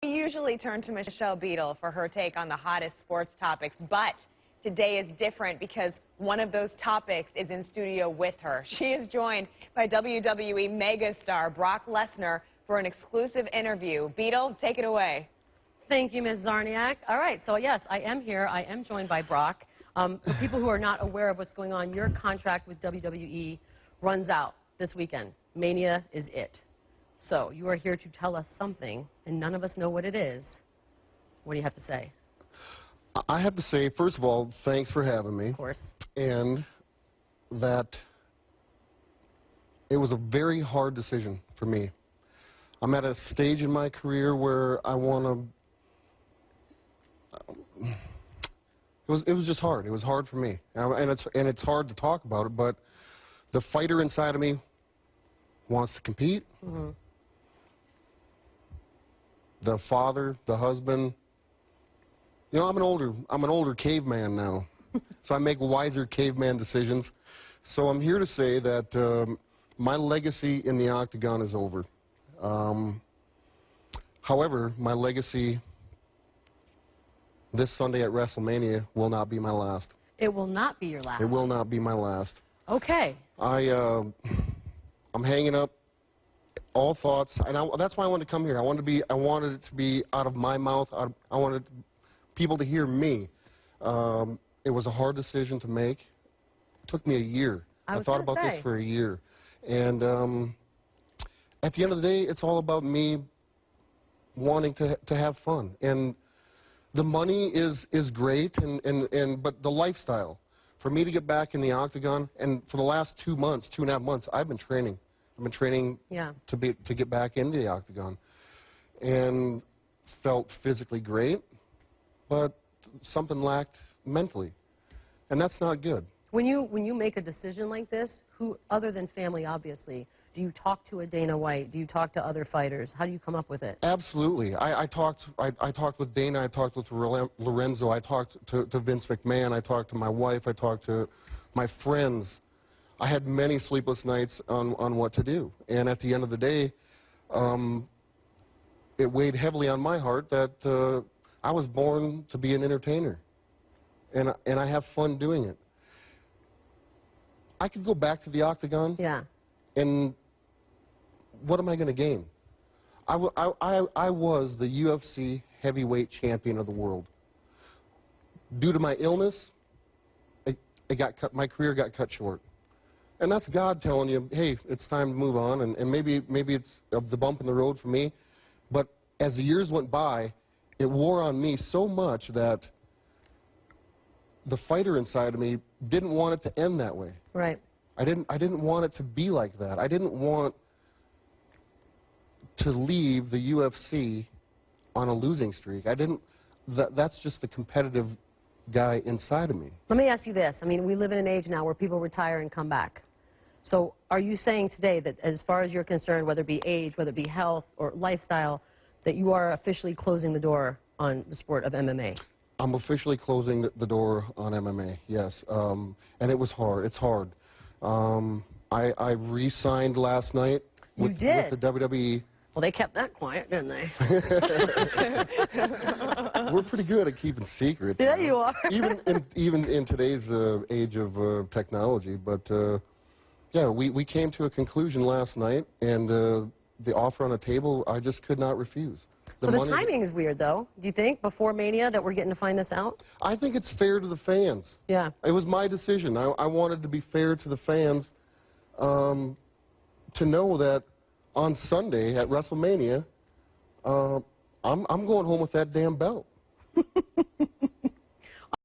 We usually turn to Michelle Beadle for her take on the hottest sports topics, but today is different because one of those topics is in studio with her. She is joined by WWE megastar Brock Lesnar for an exclusive interview. Beadle, take it away. Thank you, Ms. Zarniak. All right, so yes, I am here. I am joined by Brock. For people who are not aware of what's going on, your contract with WWE runs out this weekend. Mania is it. So you are here to tell us something, and none of us know what it is. What do you have to say? I have to say, first of all, thanks for having me. Of course. And that it was a very hard decision for me. I'm at a stage in my career where I want to... It was just hard. It was hard for me. And it's hard to talk about it, but the fighter inside of me wants to compete. Mm-hmm. The father, the husband. You know, I'm an older caveman now, so I make wiser caveman decisions. So I'm here to say that my legacy in the Octagon is over. However, my legacy this Sunday at Wrestlemania will not be my last. It will not be your last. It will not be my last. Okay. I'm hanging up all thoughts, and that's why I wanted to come here. I wanted it to be out of my mouth. I wanted people to hear me. It was a hard decision to make. It took me a year. I thought about this for a year. And at the end of the day, it's all about me wanting to have fun. And the money is great, but the lifestyle. For me to get back in the Octagon, and for the last 2 months, 2.5 months, I've been training. I've been training to get back into the Octagon, and felt physically great, but something lacked mentally, and that's not good. When you make a decision like this, who other than family, obviously, do you talk to a Dana White? Do you talk to other fighters? How do you come up with it? Absolutely. I talked with Dana. I talked with Lorenzo. I talked to Vince McMahon. I talked to my wife. I talked to my friends. I had many sleepless nights on what to do. And at the end of the day, it weighed heavily on my heart that I was born to be an entertainer. And I have fun doing it. I could go back to the Octagon. Yeah. And what am I going to gain? I was the UFC heavyweight champion of the world. Due to my illness, my career got cut short. And that's God telling you, hey, it's time to move on, and maybe it's the bump in the road for me. But as the years went by, it wore on me so much that the fighter inside of me didn't want it to end that way. Right. I didn't want it to be like that. I didn't want to leave the UFC on a losing streak. That's just the competitive guy inside of me. Let me ask you this. I mean, we live in an age now where people retire and come back. So are you saying today that as far as you're concerned, whether it be age, whether it be health or lifestyle, that you are officially closing the door on the sport of MMA? I'm officially closing the door on MMA, yes. And it was hard. It's hard. I re-signed last night with the WWE. Well, they kept that quiet, didn't they? We're pretty good at keeping secrets. Yeah, you are. even in today's age of technology. But yeah, we came to a conclusion last night, and the offer on the table, I just could not refuse. So the timing is weird, though. Do you think before Mania that we're getting to find this out? I think it's fair to the fans. Yeah. It was my decision. I wanted to be fair to the fans, to know that on Sunday at Wrestlemania, I'm going home with that damn belt.